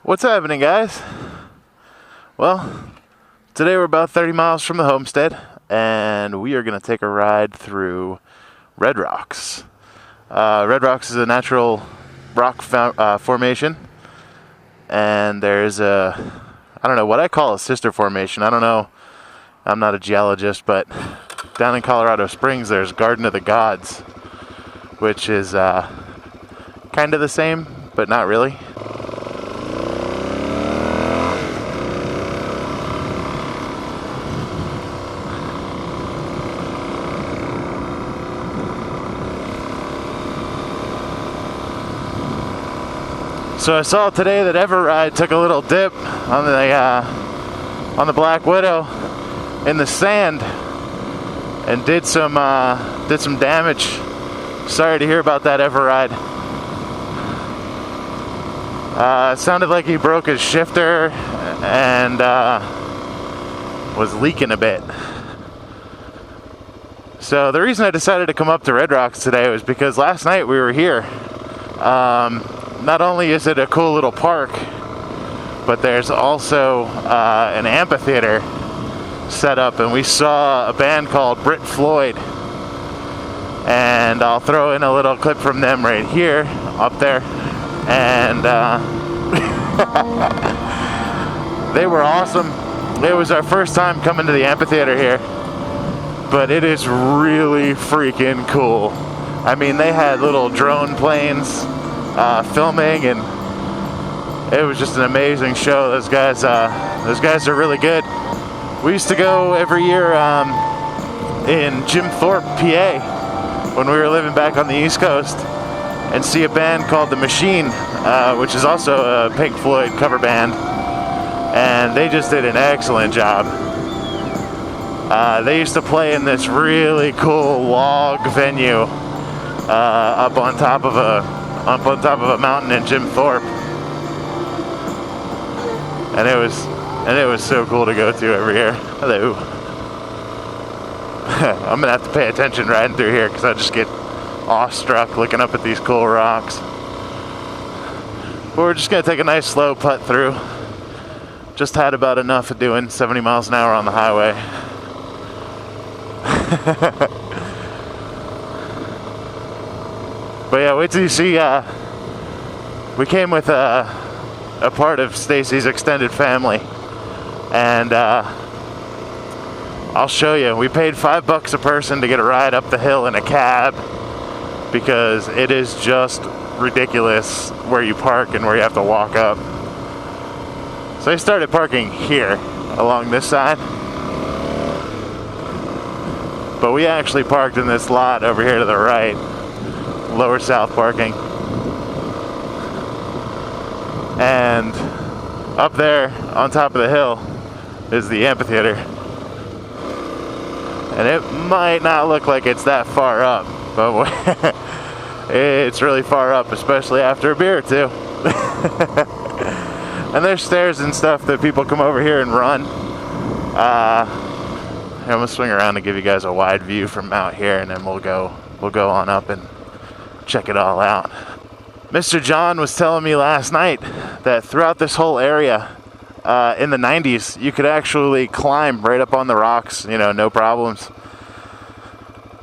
What's happening, guys? Well, today we're about 30 miles from the homestead, and we are going to take a ride through Red Rocks. Red Rocks is a natural rock formation, and there's I don't know what I call a sister formation. I don't know. I'm not a geologist, but down in Colorado Springs, there's Garden of the Gods, which is kind of the same, but not really. So I saw today that Everride took a little dip on the Black Widow in the sand and did some damage. Sorry to hear about that, Everride. It sounded like he broke his shifter and was leaking a bit. So the reason I decided to come up to Red Rocks today was because last night we were here. Not only is it a cool little park, but there's also an amphitheater set up, and we saw a band called Brit Floyd, and I'll throw in a little clip from them right here, up there, and they were awesome. It was our first time coming to the amphitheater here, but it is really freaking cool. I mean, they had little drone planes filming, and it was just an amazing show. Those guys are really good. We used to go every year in Jim Thorpe, PA, when we were living back on the East Coast, and see a band called The Machine, which is also a Pink Floyd cover band, and they just did an excellent job. They used to play in this really cool log venue up on top of a mountain in Jim Thorpe, and it was so cool to go to every year. Hello. I'm gonna have to pay attention riding through here because I just get awestruck looking up at these cool rocks. But we're just gonna take a nice slow putt through. Just had about enough of doing 70 miles an hour on the highway. But yeah, wait till you see, we came with a part of Stacy's extended family, and I'll show you. We paid $5 a person to get a ride up the hill in a cab, because it is just ridiculous where you park and where you have to walk up. So I started parking here, along this side, but we actually parked in this lot over here to the right. Lower south parking, and up there on top of the hill is the amphitheater, and it might not look like it's that far up, but it's really far up, especially after a beer or two. And there's stairs and stuff that people come over here and run. I'm gonna swing around and give you guys a wide view from out here, and then we'll go on up and check it all out. Mr. John was telling me last night that throughout this whole area, in the 90s, you could actually climb right up on the rocks, no problems.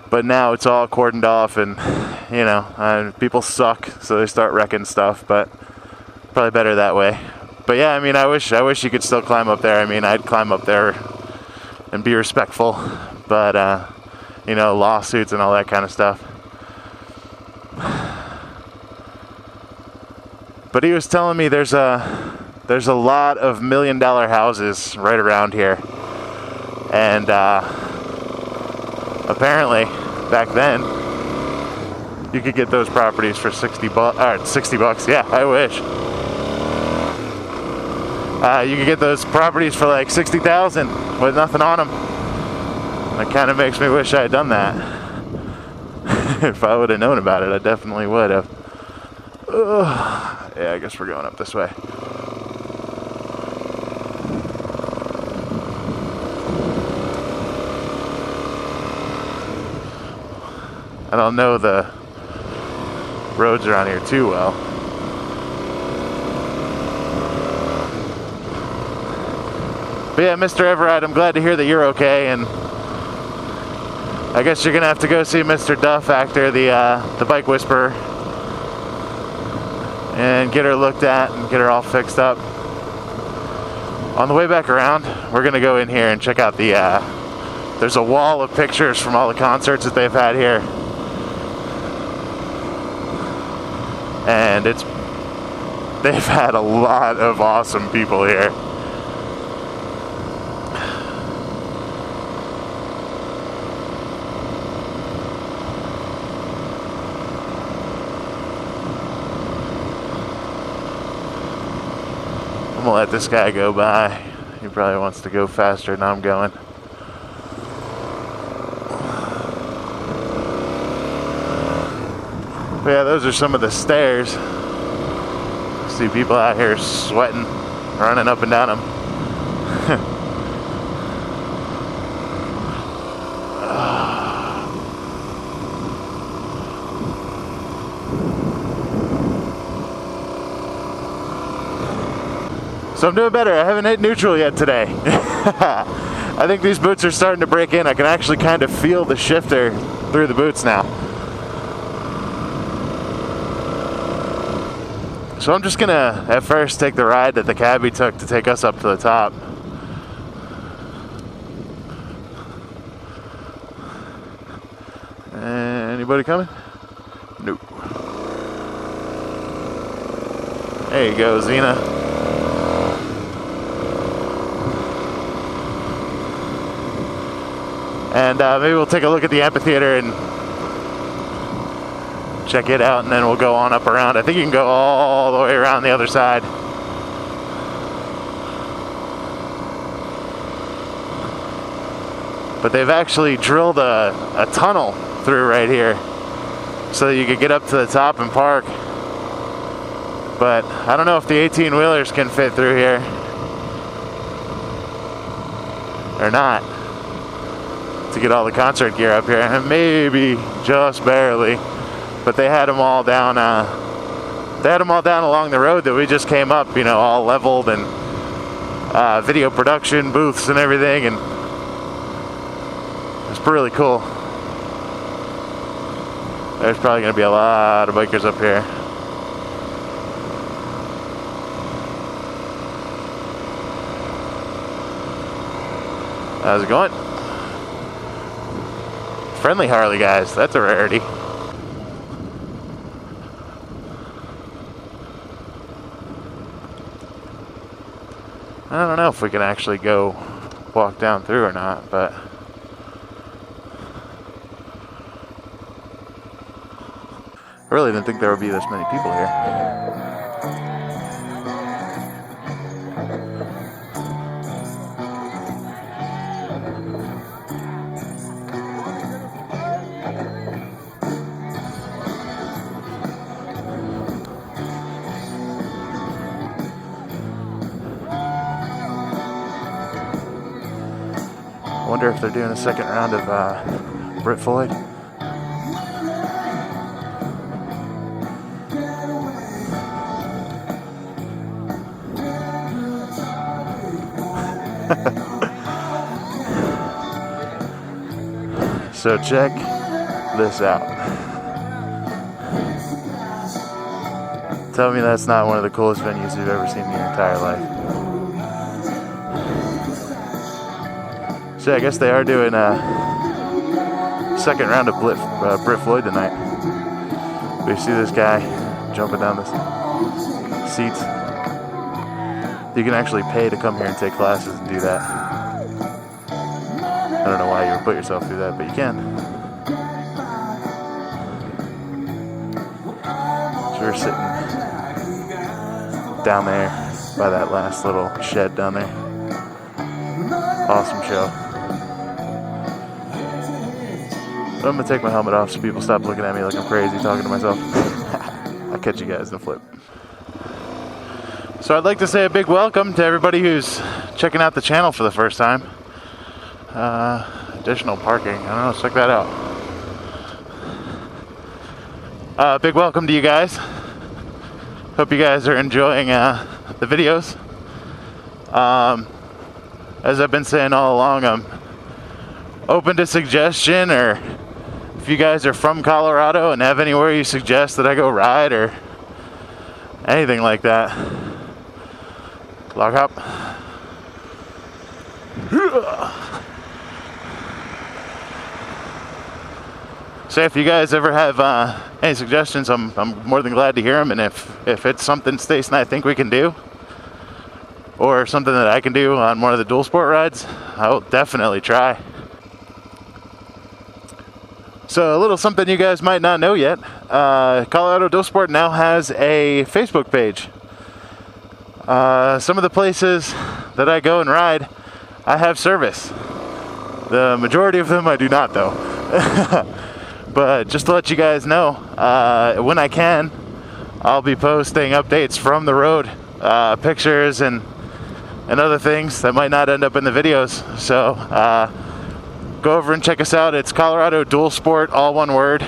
But now it's all cordoned off, and people suck, so they start wrecking stuff. But probably better that way. But yeah, I mean, I wish you could still climb up there. I mean, I'd climb up there and be respectful, but lawsuits and all that kind of stuff. But he was telling me there's a lot of $1 million houses right around here, and apparently back then you could get those properties for $60. Yeah, I wish. You could get those properties for like $60,000 with nothing on them. That kind of makes me wish I had done that. If I would have known about it, I definitely would have. Yeah, I guess we're going up this way. I don't know the roads around here too well. But yeah, Mr. Everett, I'm glad to hear that you're okay, and I guess you're gonna have to go see Mr. Duff Actor, the bike whisperer, and get her looked at and get her all fixed up. On the way back around, we're gonna go in here and check out the, there's a wall of pictures from all the concerts that they've had here. And they've had a lot of awesome people here. I'm gonna let this guy go by. He probably wants to go faster than I'm going. But yeah, those are some of the stairs. See people out here sweating, running up and down them. So I'm doing better. I haven't hit neutral yet today. I think these boots are starting to break in. I can actually kind of feel the shifter through the boots now. So I'm just gonna, at first, take the ride that the cabbie took to take us up to the top. Anybody coming? Nope. There you go, Xena. And maybe we'll take a look at the amphitheater and check it out, and then we'll go on up around. I think you can go all the way around the other side. But they've actually drilled a tunnel through right here so that you could get up to the top and park. But I don't know if the 18-wheelers can fit through here or not to get all the concert gear up here. And maybe just barely. But they had them all down. They had them all down along the road that we just came up. You know, all leveled and video production booths and everything, and it's really cool. There's probably going to be a lot of bikers up here. How's it going? Friendly Harley guys. That's a rarity. I don't know if we can actually go walk down through or not, but I really didn't think there would be this many people here. I wonder if they're doing a second round of Brit Floyd. So check this out. Tell me that's not one of the coolest venues you've ever seen in your entire life. So I guess they are doing a second round of Brit Floyd tonight. We see this guy jumping down the seats. You can actually pay to come here and take classes and do that. I don't know why you would put yourself through that, but you can. So we're sitting down there by that last little shed down there. Awesome show. But I'm gonna take my helmet off so people stop looking at me like I'm crazy talking to myself. I'll catch you guys in the flip. So I'd like to say a big welcome to everybody who's checking out the channel for the first time. Additional parking, I don't know, check that out. Big welcome to you guys. Hope you guys are enjoying the videos. as I've been saying all along, I'm open to suggestion, or if you guys are from Colorado and have anywhere you suggest that I go ride or anything like that, lock up. So if you guys ever have any suggestions, I'm more than glad to hear them. And if it's something Stace and I think we can do, or something that I can do on one of the dual sport rides, I will definitely try. So a little something you guys might not know yet, Colorado Dual Sport now has a Facebook page. Some of the places that I go and ride, I have service. The majority of them I do not, though. But just to let you guys know, when I can, I'll be posting updates from the road, pictures and other things that might not end up in the videos. So go over and check us out. It's Colorado Dual Sport, all one word,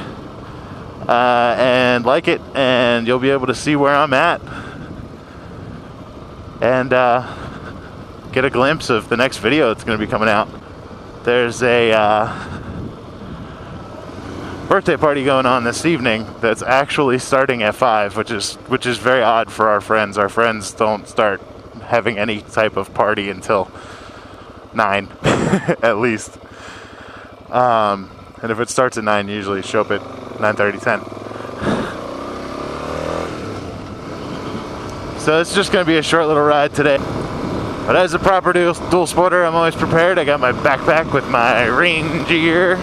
and like it, and you'll be able to see where I'm at and get a glimpse of the next video that's going to be coming out. There's a birthday party going on this evening that's actually starting at 5, which is very odd for our friends. Our friends don't start having any type of party until 9 at least. And if it starts at 9, you usually show up at 9:30, 10. So it's just going to be a short little ride today. But as a proper dual sporter, I'm always prepared. I got my backpack with my rain gear.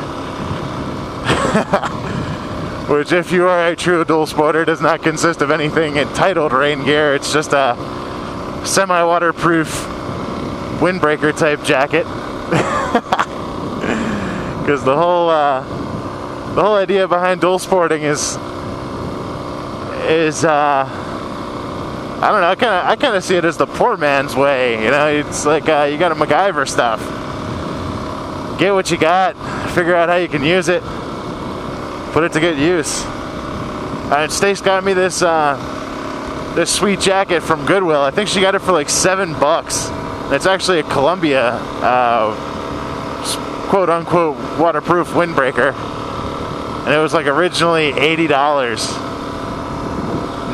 Which, if you are a true dual sporter, does not consist of anything entitled rain gear. It's just a semi-waterproof windbreaker type jacket. Because the whole idea behind dual sporting is I don't know, I kind of see it as the poor man's way. You know, it's like you got to MacGyver stuff. Get what you got, figure out how you can use it, put it to good use. Stace got me this sweet jacket from Goodwill. I think she got it for like $7. It's actually a Columbia quote unquote waterproof windbreaker, and it was like originally $80.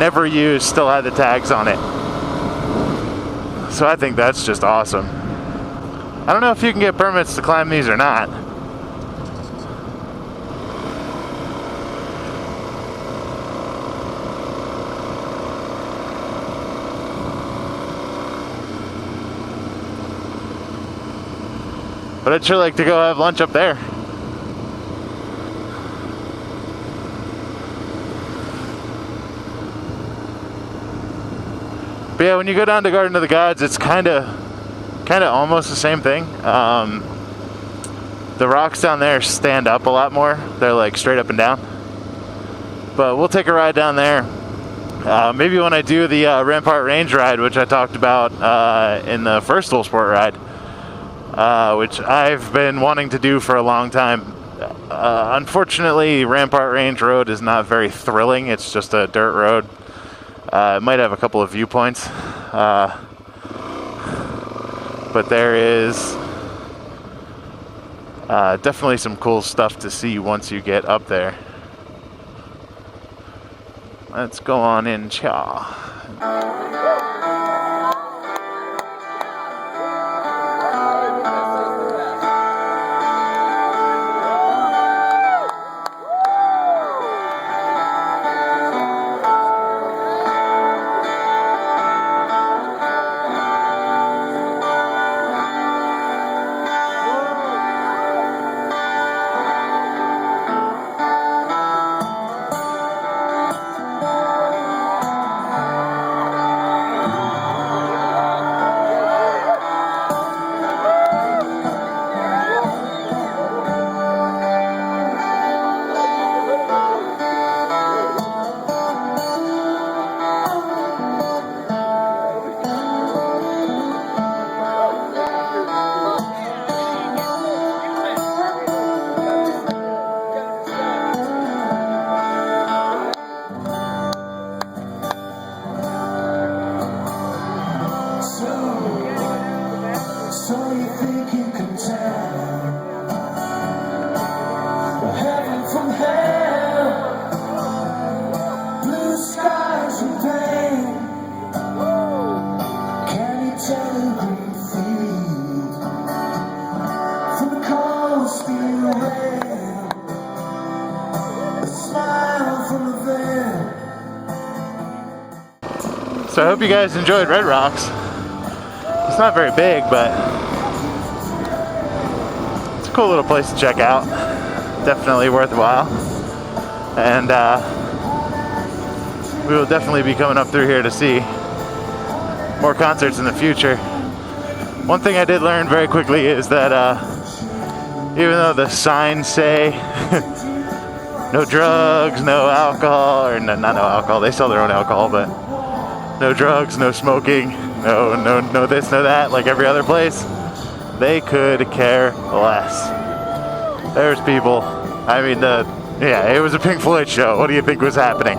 Never used, still had the tags on it. So I think that's just awesome. I don't know if you can get permits to climb these or not. But I'd sure like to go have lunch up there. But yeah, when you go down to Garden of the Gods, it's kind of almost the same thing. The rocks down there stand up a lot more. They're like straight up and down. But we'll take a ride down there. Maybe when I do the Rampart Range ride, which I talked about in the first dual sport ride, which I've been wanting to do for a long time. Unfortunately, Rampart Range Road is not very thrilling. It's just a dirt road. It might have a couple of viewpoints, but there is definitely some cool stuff to see once you get up there. Let's go on in, cha. So I hope you guys enjoyed Red Rocks. It's not very big, but it's a cool little place to check out. Definitely worthwhile. And we will definitely be coming up through here to see more concerts in the future. One thing I did learn very quickly is that even though the signs say no drugs, no alcohol, or no, not no alcohol, they sell their own alcohol, but no drugs, no smoking, no this, no that, like every other place, they could care less. There's people, I mean, yeah, it was a Pink Floyd show. What do you think was happening?